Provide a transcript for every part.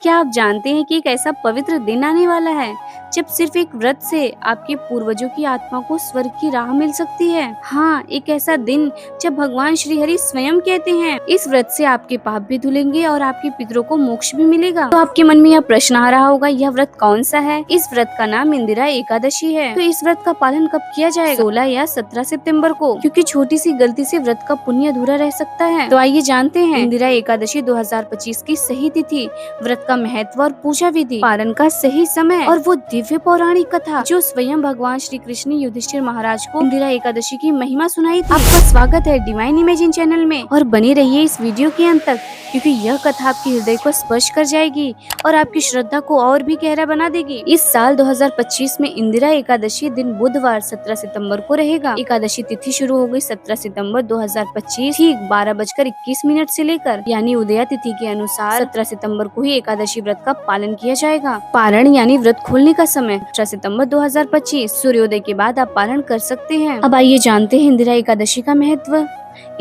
क्या आप जानते हैं कि एक ऐसा पवित्र दिन आने वाला है जब सिर्फ एक व्रत से आपके पूर्वजों की आत्मा को स्वर्ग की राह मिल सकती है। हाँ, एक ऐसा दिन जब भगवान श्री हरि स्वयं कहते हैं इस व्रत से आपके पाप भी धुलेंगे और आपके पितरों को मोक्ष भी मिलेगा। तो आपके मन में यह प्रश्न आ रहा होगा, यह व्रत कौन सा है? इस व्रत का नाम इंदिरा एकादशी है। तो इस व्रत का पालन कब किया जाएगा? 16 या 17 सितंबर को, क्योंकि छोटी सी गलती से व्रत का पुण्य अधूरा रह सकता है। तो आइए जानते हैं इंदिरा एकादशी 2025 की सही तिथि, व्रत का महत्व और पूजा विधि, पालन का सही समय और वो दिव्य पौराणिक कथा जो स्वयं भगवान श्री कृष्ण ने युधिष्ठिर महाराज को इंदिरा एकादशी की महिमा सुनाई थी। आपका स्वागत है डिवाइन इमेजिन चैनल में और बने रहिए इस वीडियो के अंत तक, क्योंकि यह कथा आपके हृदय को स्पर्श कर जाएगी और आपकी श्रद्धा को और भी गहरा बना देगी। इस साल 2025 में इंदिरा एकादशी दिन बुधवार 17 सितंबर को रहेगा। एकादशी तिथि शुरू हो गई 17 सितंबर 2025 ठीक 12:21 से लेकर, यानी उदया तिथि के अनुसार 17 सितंबर को ही एकादशी व्रत का पालन किया जाएगा। पारण यानी व्रत खोलने का समय 17 सितंबर 2025 सूर्योदय के बाद आप पालन कर सकते हैं। अब आइए जानते हैं इंदिरा एकादशी का महत्व।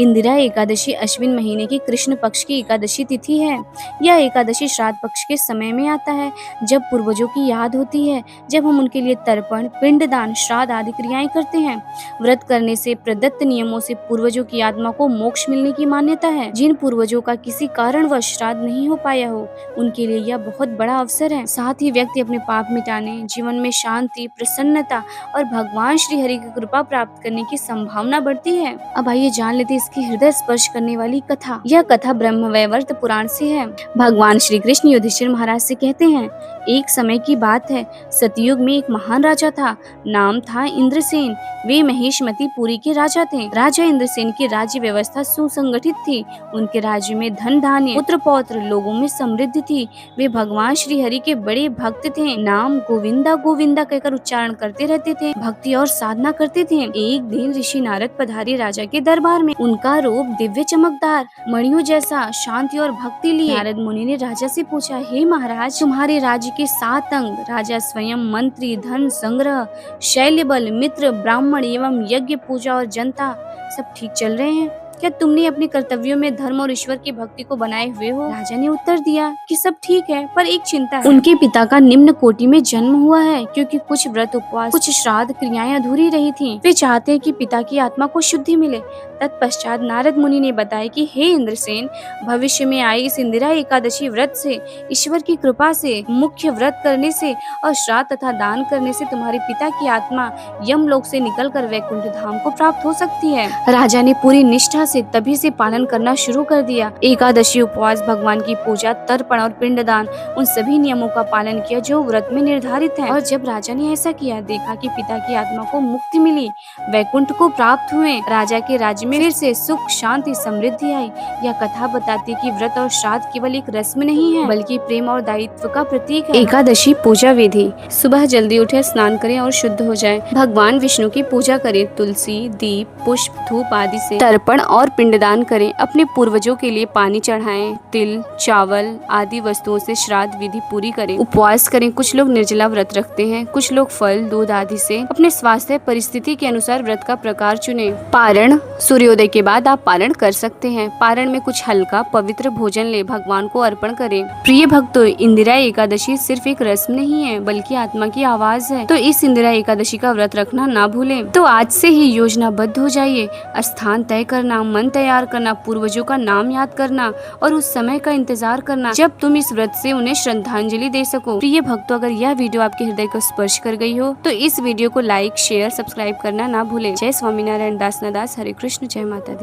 इंदिरा एकादशी अश्विन महीने की कृष्ण पक्ष की एकादशी तिथि है। यह एकादशी श्राद्ध पक्ष के समय में आता है, जब पूर्वजों की याद होती है, जब हम उनके लिए तर्पण, पिंडदान, श्राद्ध आदि क्रियाएं करते हैं। व्रत करने से प्रदत्त नियमों से पूर्वजों की आत्मा को मोक्ष मिलने की मान्यता है। जिन पूर्वजों का किसी कारणवश श्राद्ध नहीं हो पाया हो, उनके लिए यह बहुत बड़ा अवसर है। साथ ही व्यक्ति अपने पाप मिटाने, जीवन में शांति, प्रसन्नता और भगवान श्री हरि की कृपा प्राप्त करने की संभावना बढ़ती है। अब आइए जान लेते इसकी हृदय स्पर्श करने वाली कथा। यह कथा ब्रह्मवैवर्त पुराण से है। भगवान श्री कृष्ण युधिष्ठिर महाराज से कहते हैं, एक समय की बात है, सतयुग में एक महान राजा था। नाम था इंद्रसेन। वे महेशमती पुरी के राजा थे। राजा इंद्रसेन की राज्य व्यवस्था सुसंगठित थी। उनके राज्य में धन धान्य, पुत्र पौत्र, लोगों में समृद्धि थी। वे भगवान श्री हरि के बड़े भक्त थे। नाम गोविंदा गोविंदा कहकर उच्चारण करते रहते थे, भक्ति और साधना करते थे। एक दिन ऋषि नारद पधारे राजा के दरबार में। उनका रूप दिव्य चमकदार मणियों जैसा, शांति और भक्ति लिए। नारद मुनि ने राजा से पूछा, हे महाराज, तुम्हारे राज्य के 7 अंग, राजा स्वयं, मंत्री, धन संग्रह, शैल्य बल, मित्र, ब्राह्मण एवं यज्ञ, पूजा और जनता सब ठीक चल रहे हैं? क्या तुमने अपने कर्तव्यों में धर्म और ईश्वर की भक्ति को बनाए हुए हो? राजा ने उत्तर दिया कि सब ठीक है, पर एक चिंता है। उनके पिता का निम्न कोटि में जन्म हुआ है, क्योंकि कुछ व्रत, उपवास, कुछ श्राद्ध क्रियाएं अधूरी रही थीं। वे चाहते हैं कि पिता की आत्मा को शुद्धि मिले। तत्पश्चात नारद मुनि ने बताया कि हे इंद्रसेन, भविष्य में आई इस इंदिरा एकादशी व्रत से, ईश्वर की कृपा से, मुख्य व्रत करने से और श्राद्ध तथा दान करने से तुम्हारे पिता की आत्मा यमलोक से निकलकर वैकुंठ धाम को प्राप्त हो सकती है। राजा ने पूरी निष्ठा से तभी से पालन करना शुरू कर दिया। एकादशी, उपवास, भगवान की पूजा, तर्पण और पिंडदान, उन सभी नियमों का पालन किया जो व्रत में निर्धारित है। और जब राजा ने ऐसा किया, देखा कि पिता की आत्मा को मुक्ति मिली, वैकुंठ को प्राप्त हुए। राजा के राज्य में फिर से सुख, शांति, समृद्धि आई। यह कथा बताती कि व्रत और श्राद्ध केवल एक रस्म नहीं है, बल्कि प्रेम और दायित्व का प्रतीक है। एकादशी पूजा विधि। सुबह जल्दी उठे, स्नान करें और शुद्ध हो जाएं। भगवान विष्णु की पूजा करें। तुलसी, दीप, पुष्प, धूप आदि से तर्पण और पिंडदान करें। अपने पूर्वजों के लिए पानी चढ़ाएं। तिल, चावल आदि वस्तुओं से श्राद्ध विधि पूरी करें। उपवास करें। कुछ लोग निर्जला व्रत रखते हैं, कुछ लोग फल, दूध आदि से। अपने स्वास्थ्य परिस्थिति के अनुसार व्रत का प्रकार चुने। पारण। सूर्योदय के बाद आप पारण कर सकते हैं। पारण में कुछ हल्का पवित्र भोजन ले भगवान को अर्पण करें। प्रिय भक्तों, इंदिरा एकादशी सिर्फ एक रस्म नहीं है, बल्कि आत्मा की आवाज है। तो इस इंदिरा एकादशी का व्रत रखना ना भूलें। तो आज से ही योजनाबद्ध हो जाइए। स्थान तय करना, मन तैयार करना, पूर्वजों का नाम याद करना और उस समय का इंतजार करना जब तुम इस व्रत से उन्हें श्रद्धांजलि दे सको। प्रिय भक्तों, अगर यह वीडियो आपके हृदय को स्पर्श कर गई हो तो इस वीडियो को लाइक, शेयर, सब्सक्राइब करना ना भूलें। जय स्वामीनारायण दास, हरे कृष्ण, जय माता दी।